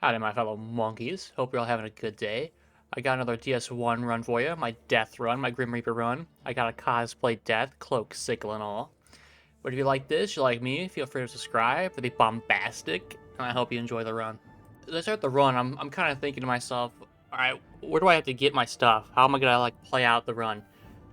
Howdy, my fellow monkeys. Hope you're all having a good day. I got another DS1 run for you, my Death run, my Grim Reaper run. I got a cosplay Death, cloak, sickle, and all. But if you like this, you like me, feel free to subscribe for the bombastic, and I hope you enjoy the run. As I start the run, I'm kind of thinking to myself, alright, where do I have to get my stuff? How am I gonna, play out the run?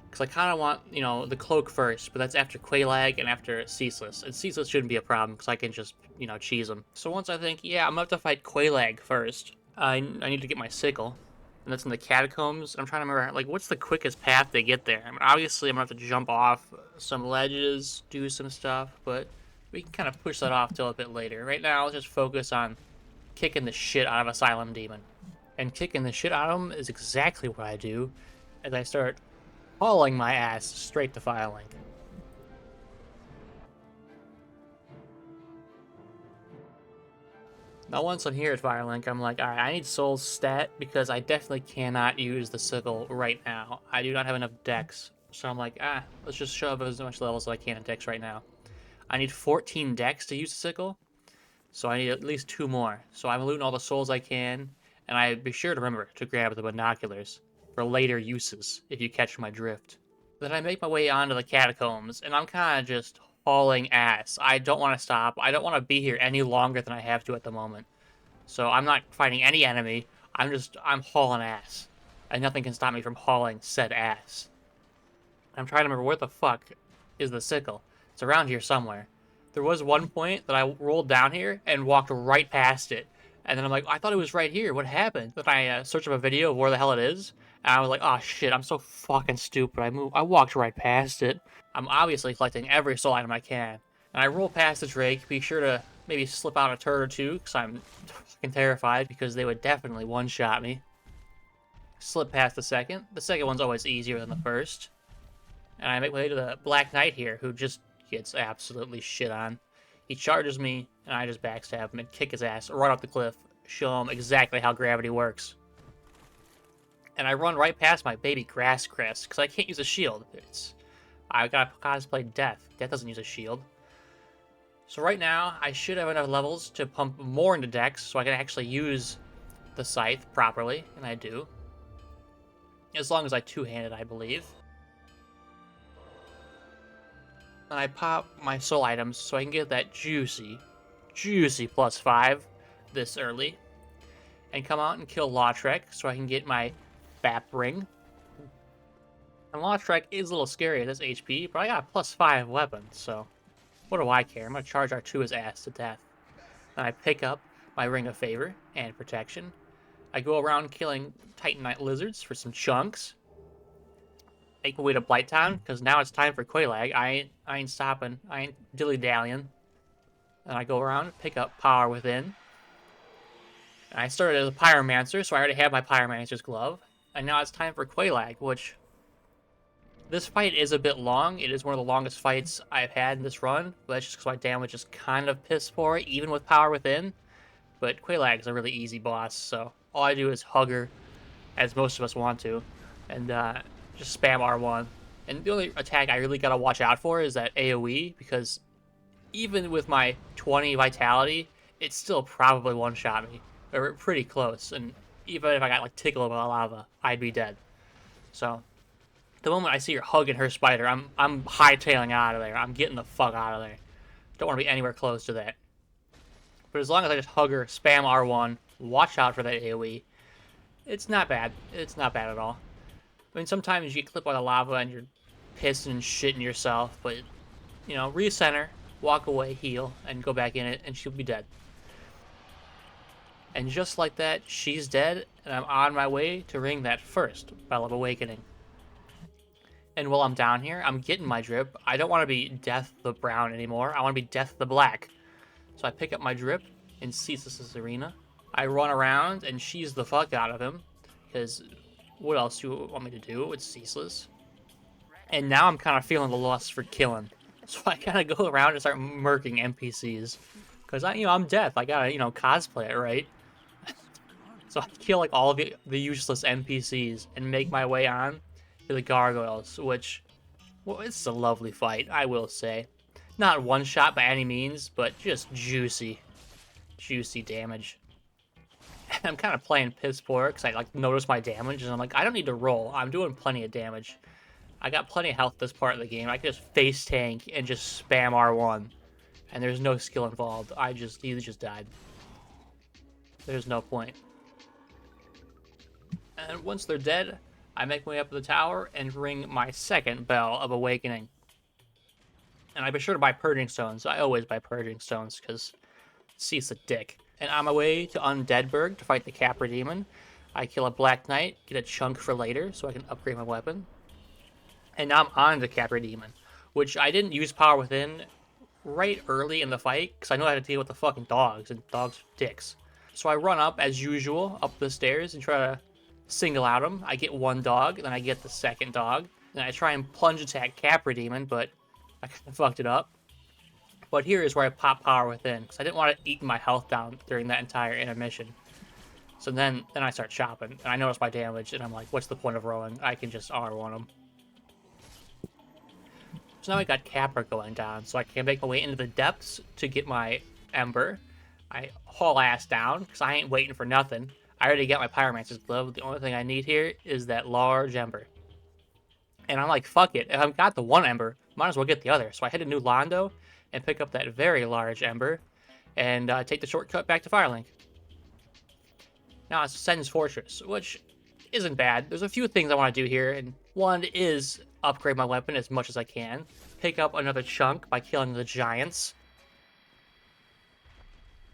Because I kind of want, the cloak first, but that's after Quelaag and after Ceaseless. And Ceaseless shouldn't be a problem, because I can just, cheese him. So once I think, yeah, I'm going to have to fight Quelaag first, I need to get my sickle. And that's in the catacombs. I'm trying to remember, what's the quickest path to get there? I mean, obviously, I'm going to have to jump off some ledges, do some stuff, but we can kind of push that off till a bit later. Right now, let's just focus on kicking the shit out of Asylum Demon. And kicking the shit out of him is exactly what I do as I start hauling my ass straight to Firelink. Now once I'm here at Firelink, I'm like, alright, I need Soul's stat because I definitely cannot use the sickle right now. I do not have enough dex. So I'm like, let's just shove as much levels as I can in dex right now. I need 14 dex to use the sickle, so I need at least 2 more. So I'm looting all the souls I can, and I be sure to remember to grab the binoculars for later uses, if you catch my drift. Then I make my way onto the catacombs, and I'm kind of just hauling ass. I don't want to stop. I don't want to be here any longer than I have to at the moment. So I'm not fighting any enemy. I'm hauling ass. And nothing can stop me from hauling said ass. I'm trying to remember where the fuck is the sickle. It's around here somewhere. There was one point that I rolled down here and walked right past it. And then I'm like, I thought it was right here. What happened? Then I searched up a video of where the hell it is. And I was like, oh shit, I'm so fucking stupid. I walked right past it. I'm obviously collecting every soul item I can. And I roll past the Drake, be sure to maybe slip out a turret or two, because I'm fucking terrified, because they would definitely one-shot me. Slip past the second. The second one's always easier than the first. And I make my way to the Black Knight here, who just gets absolutely shit on. He charges me, and I just backstab him and kick his ass right off the cliff, show him exactly how gravity works. And I run right past my baby Grass Crest, because I can't use a shield. I gotta cosplay Death. Death doesn't use a shield. So right now, I should have enough levels to pump more into Dex, so I can actually use the Scythe properly, and I do. As long as I two-handed, I believe. And I pop my soul items so I can get that juicy +5 this early. And come out and kill Lautrec so I can get my Bap Ring. And Lautrec is a little scary at this HP, but I got a +5 weapon, so what do I care? I'm going to charge R2's ass to death. And I pick up my Ring of Favor and Protection. I go around killing Titanite lizards for some chunks. Make my way to Blighttown, because now it's time for Quelaag. I ain't stopping. I ain't dilly-dallying. And I go around, pick up Power Within. And I started as a Pyromancer, so I already have my Pyromancer's glove. And now it's time for Quelaag, which... This fight is a bit long. It is one of the longest fights I've had in this run, but that's just because my damage is kind of piss poor, even with Power Within. But Quelaag is a really easy boss, so all I do is hug her, as most of us want to, and just spam R1. And the only attack I really gotta watch out for is that AoE, because even with my 20 vitality, it still probably one-shot me. Or pretty close, and even if I got tickled by lava, I'd be dead. So the moment I see her hugging her spider, I'm hightailing out of there. I'm getting the fuck out of there. Don't want to be anywhere close to that. But as long as I just hug her, spam R1, watch out for that AoE, it's not bad. It's not bad at all. I mean, sometimes you get clipped by the lava and you're pissing and shitting yourself, but, recenter, walk away, heal, and go back in it, and she'll be dead. And just like that, she's dead, and I'm on my way to ring that first Bell of Awakening. And while I'm down here, I'm getting my drip. I don't want to be Death the Brown anymore. I want to be Death the Black. So I pick up my drip in Ceaseless' arena. I run around and cheese the fuck out of him, because what else do you want me to do? It's Ceaseless. And now I'm kind of feeling the lust for killing. So I kind of go around and start murking NPCs. Because, I'm Death. I gotta, cosplay it, right? So I kill, all of the useless NPCs and make my way on to the Gargoyles, which, well, it's a lovely fight, I will say. Not one shot by any means, but just juicy damage. I'm kind of playing piss poor because I like notice my damage and I'm like, I don't need to roll. I'm doing plenty of damage. I got plenty of health this part of the game. I can just face tank and just spam R1, and there's no skill involved. He just died. There's no point. And once they're dead, I make my way up to the tower and ring my second Bell of Awakening. And I be sure to buy Purging Stones. I always buy Purging Stones because Cease a dick. And on my way to Undeadburg to fight the Capra Demon, I kill a Black Knight, get a chunk for later so I can upgrade my weapon. And now I'm on the Capra Demon, which I didn't use Power Within right early in the fight because I know how to deal with the fucking dogs, and dogs are dicks. So I run up, as usual, up the stairs and try to single out them. I get one dog, then I get the second dog. Then I try and plunge attack Capra Demon, but I kind of fucked it up. But here is where I pop Power Within, because I didn't want to eat my health down during that entire intermission. So then I start chopping, and I notice my damage, and I'm like, what's the point of rolling? I can just R1 them. So now I got Capra going down, so I can make my way into the depths to get my Ember. I haul ass down, because I ain't waiting for nothing. I already got my Pyromancer's Glove. The only thing I need here is that large Ember. And I'm like, fuck it. If I've got the one Ember, might as well get the other. So I head to New Londo and pick up that very large Ember and take the shortcut back to Firelink. Now it's Sen's Fortress, which isn't bad. There's a few things I want to do here, and one is upgrade my weapon as much as I can. Pick up another chunk by killing the giants.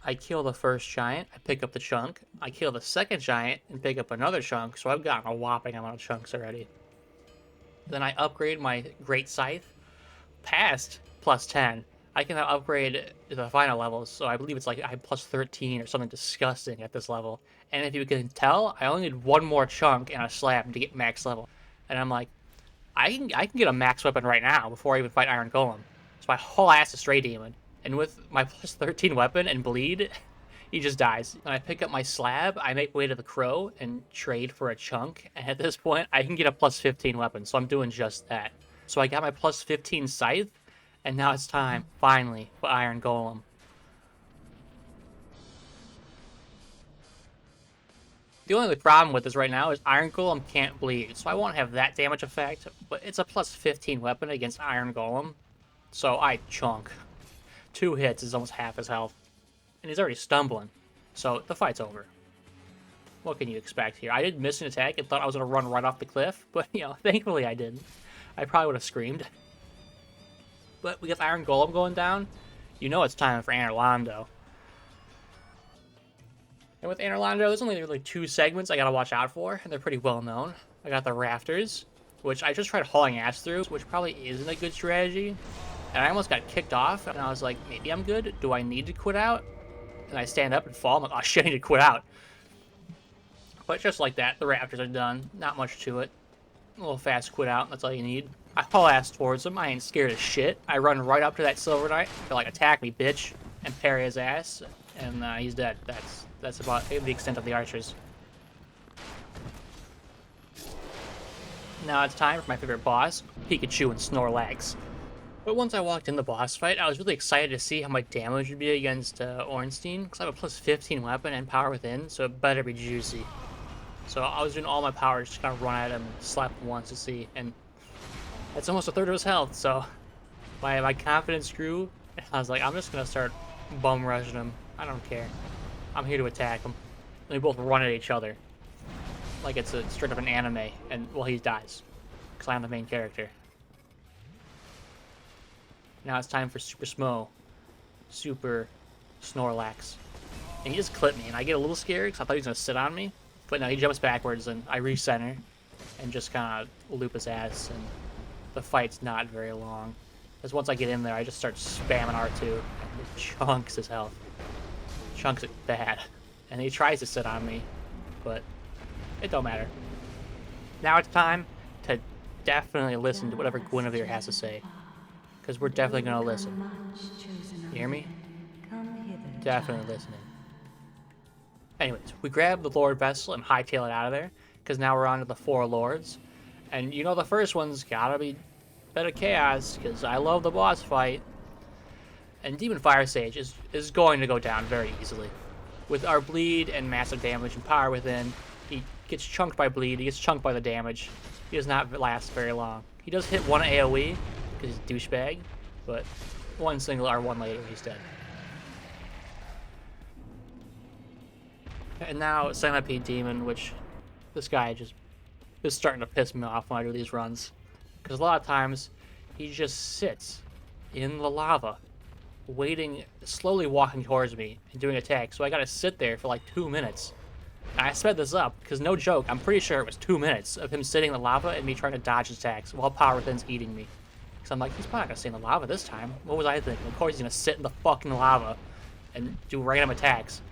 I kill the first giant, I pick up the chunk. I kill the second giant and pick up another chunk, so I've gotten a whopping amount of chunks already. Then I upgrade my Great Scythe past plus 10. I can now upgrade to the final levels, so I believe it's like I'm plus 13 or something disgusting at this level. And if you can tell, I only need one more chunk and a slab to get max level. And I'm like, I can get a max weapon right now before I even fight Iron Golem. So I haul ass a Stray Demon. And with my plus 13 weapon and bleed, he just dies. When I pick up my slab, I make way to the Crow and trade for a chunk. And at this point, I can get a plus 15 weapon, so I'm doing just that. So I got my plus 15 Scythe, and now it's time, finally, for Iron Golem. The only problem with this right now is Iron Golem can't bleed, so I won't have that damage effect, but it's a plus 15 weapon against Iron Golem, so I chunk. 2 hits is almost half his health, and he's already stumbling, so the fight's over. What can you expect here? I did miss an attack and thought I was going to run right off the cliff, but, thankfully I didn't. I probably would have screamed. But we got Iron Golem going down. It's time for Anor Londo. And with Anor Londo, there's only really 2 segments I gotta watch out for, and they're pretty well known. I got the Rafters, which I just tried hauling ass through, which probably isn't a good strategy. And I almost got kicked off, and I was like, maybe I'm good? Do I need to quit out? And I stand up and fall. I'm like, oh shit, I need to quit out. But just like that, the Rafters are done. Not much to it. A little fast quit out, that's all you need. I haul ass towards him. I ain't scared of shit. I run right up to that Silver Knight. They're like, attack me, bitch. And parry his ass. And he's dead. That's about the extent of the archers. Now it's time for my favorite boss, Pikachu and Snorlax. But once I walked in the boss fight, I was really excited to see how my damage would be against Ornstein, because I have a plus 15 weapon and Power Within, so it better be juicy. So I was doing all my power just to kind of run at him and slap him once to see, and that's almost a third of his health, so my confidence grew, and I was like, I'm just going to start bum rushing him. I don't care. I'm here to attack him. And we both run at each other. Like it's straight up an anime, and, well, he dies, because I'm the main character. Now it's time for Super Smo. Super Snorlax. And he just clipped me, and I get a little scared, because I thought he was going to sit on me. But no, he jumps backwards, and I recenter, and just kind of loop his ass, and the fight's not very long. Because once I get in there, I just start spamming R2, and it chunks his health. Chunks it bad. And he tries to sit on me, but it don't matter. Now it's time to definitely listen to whatever Guinevere has to say. Because we're definitely going to listen. You hear me? Definitely listening. Anyways, we grab the Lord Vessel and hightail it out of there, because now we're on to the 4 Lords. And the first one's gotta be Bed of Chaos, because I love the boss fight. And Demon Fire Sage is going to go down very easily. with our bleed and massive damage and power within, he gets chunked by bleed, he gets chunked by the damage. He does not last very long. He does hit one AoE, because he's a douchebag, but one single R1 later, he's dead. And now Centipede Demon, which this guy just is starting to piss me off when I do these runs. Because a lot of times, he just sits in the lava, waiting, slowly walking towards me and doing attacks. So I gotta sit there for like 2 minutes. And I sped this up, because no joke, I'm pretty sure it was 2 minutes of him sitting in the lava and me trying to dodge attacks while Power Within's eating me. Because I'm like, he's probably not gonna stay in the lava this time. What was I thinking? Of course he's gonna sit in the fucking lava and do random attacks.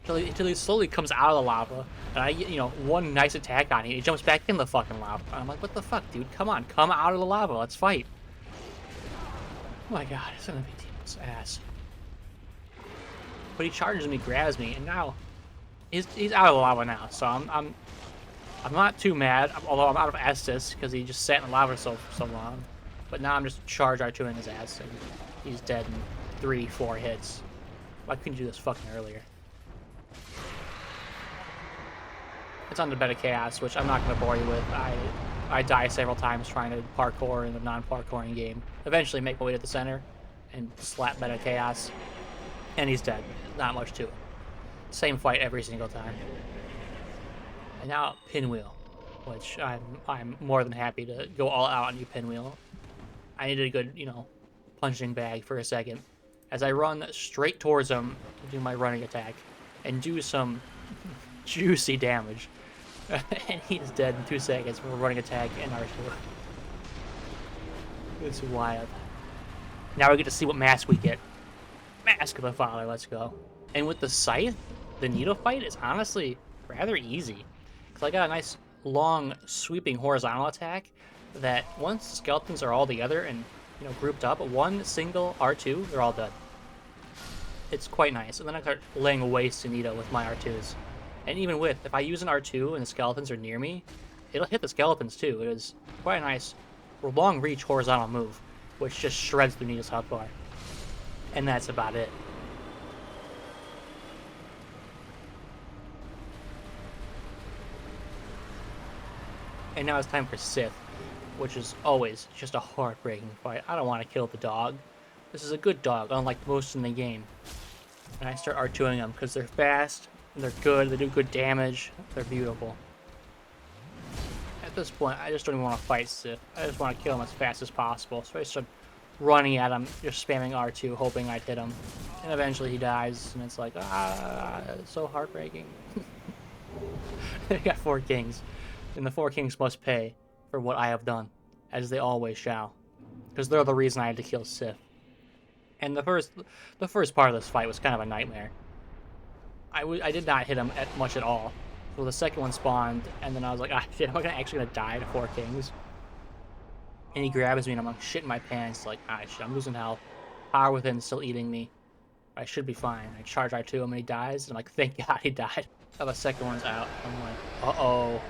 Until he slowly comes out of the lava, and I get, one nice attack on him, he jumps back in the fucking lava. And I'm like, what the fuck, dude? Come on, come out of the lava, let's fight. Oh my god, it's gonna be Demon's ass. But he charges me, grabs me, and now he's out of the lava now. So I'm not too mad, although I'm out of Estus because he just sat in the lava so long. But now I'm just charge R2 in his ass, and he's dead in 3-4 hits. Why couldn't you do this fucking earlier? It's on the Bed of Chaos, which I'm not going to bore you with. I die several times trying to parkour in the non-parkouring game. Eventually make my way to the center and slap Bed of Chaos, and he's dead. Not much to it. Same fight every single time. And now Pinwheel, which I'm more than happy to go all out on you, Pinwheel. I needed a good, punching bag for a second. As I run straight towards him to do my running attack and do some juicy damage. And he's dead in 2 seconds from a running attack and R2. It's wild. Now we get to see what mask we get. Mask of the Father, let's go. And with the Scythe, the needle fight is honestly rather easy. Because I got a nice, long, sweeping horizontal attack that once the skeletons are all together and, grouped up, one single R2, they're all dead. It's quite nice. And then I start laying waste to Nito with my R2s. And even with, if I use an R2 and the skeletons are near me, it'll hit the skeletons too. It is quite a nice, long reach horizontal move, which just shreds through Nito's health bar. And that's about it. And now it's time for Sith, which is always just a heartbreaking fight. I don't want to kill the dog. This is a good dog, unlike most in the game. And I start R2ing them because they're fast, and they're good, they do good damage, they're beautiful. At this point, I just don't even want to fight Sith. I just want to kill him as fast as possible. So I start running at him, just spamming R2, hoping I'd hit him. And eventually he dies, and it's like, it's so heartbreaking. They got 4 kings, and the 4 kings must pay for what I have done, as they always shall. Because they're the reason I had to kill Sith. And the first part of this fight was kind of a nightmare. I did not hit him much at all. So the second one spawned, and then I was like, shit, am I actually gonna die to 4 kings? And he grabs me, and I'm like, shit in my pants, like, shit, I'm losing health. Power Within still eating me. I should be fine. I charge R2 him, and he dies, and I'm like, thank God he died. Oh, the second one's out. I'm like, uh-oh.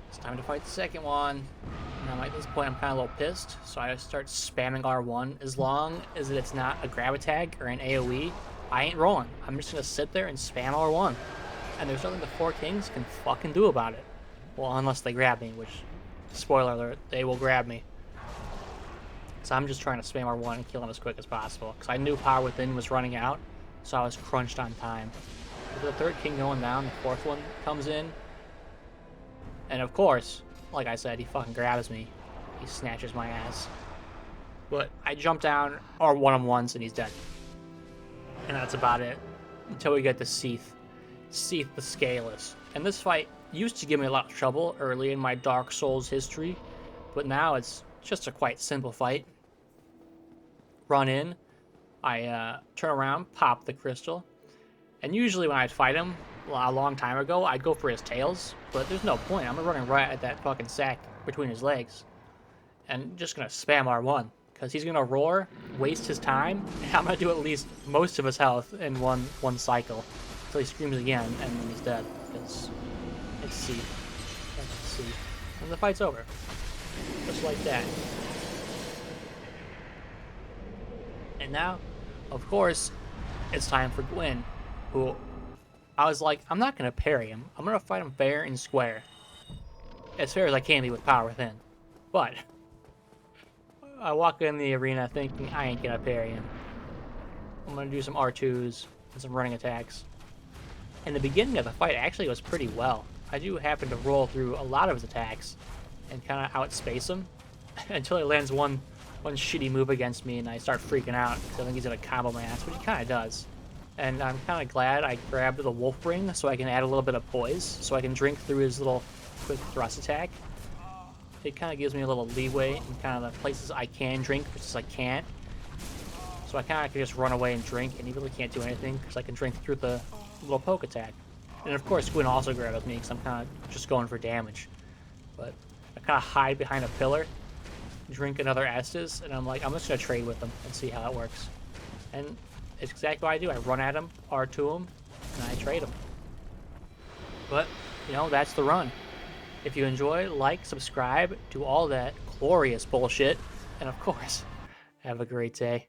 It's time to fight the second one. And I'm like, at this point, I'm kind of a little pissed, so I just start spamming R1. As long as it's not a grab attack or an AoE, I ain't rolling. I'm just gonna sit there and spam R1. And there's nothing the 4 kings can fucking do about it. Well, unless they grab me, which, spoiler alert, they will grab me. So I'm just trying to spam R1 and kill him as quick as possible. Because I knew Power Within was running out, so I was crunched on time. With the 3rd king going down, the 4th one comes in. And of course, like I said, he fucking grabs me. He snatches my ass. But I jump down R1 him once and he's dead. And that's about it. Until we get to Seath. Seath the Scaleless. And this fight used to give me a lot of trouble early in my Dark Souls history. But now it's just a quite simple fight. Run in. I turn around, pop the crystal. And usually when I'd fight him, a long time ago, I'd go for his tails. But there's no point. I'm running right at that fucking sack between his legs. And just gonna spam R1. Because he's gonna roar, waste his time, and I'm gonna do at least most of his health in one cycle. Until he screams again, and then he's dead. Because it's Seath. That's Seath. And the fight's over. Just like that. And now, of course, it's time for Gwyn. who I was like, I'm not going to parry him. I'm going to fight him fair and square. As fair as I can be with Power Within. But I walk in the arena thinking I ain't going to parry him. I'm going to do some R2s and some running attacks. And the beginning of the fight actually was pretty well. I do happen to roll through a lot of his attacks and kind of outspace him until he lands one shitty move against me and I start freaking out because I think he's in a combo mass, which he kind of does. And I'm kind of glad I grabbed the Wolf Ring so I can add a little bit of poise, so I can drink through his little quick thrust attack. It kind of gives me a little leeway in kind of the places I can drink versus I can't. So I kind of can just run away and drink, and he really can't do anything because I can drink through the little poke attack. And of course, Gwyn also grabs me because I'm kind of just going for damage. But I kind of hide behind a pillar, drink another Estus, and I'm like, I'm just going to trade with him and see how it works. And it's exactly what I do. I run at him, R2 him, and I trade him. But, you know, that's the run. If you enjoy, like, subscribe, do all that glorious bullshit, and of course, have a great day.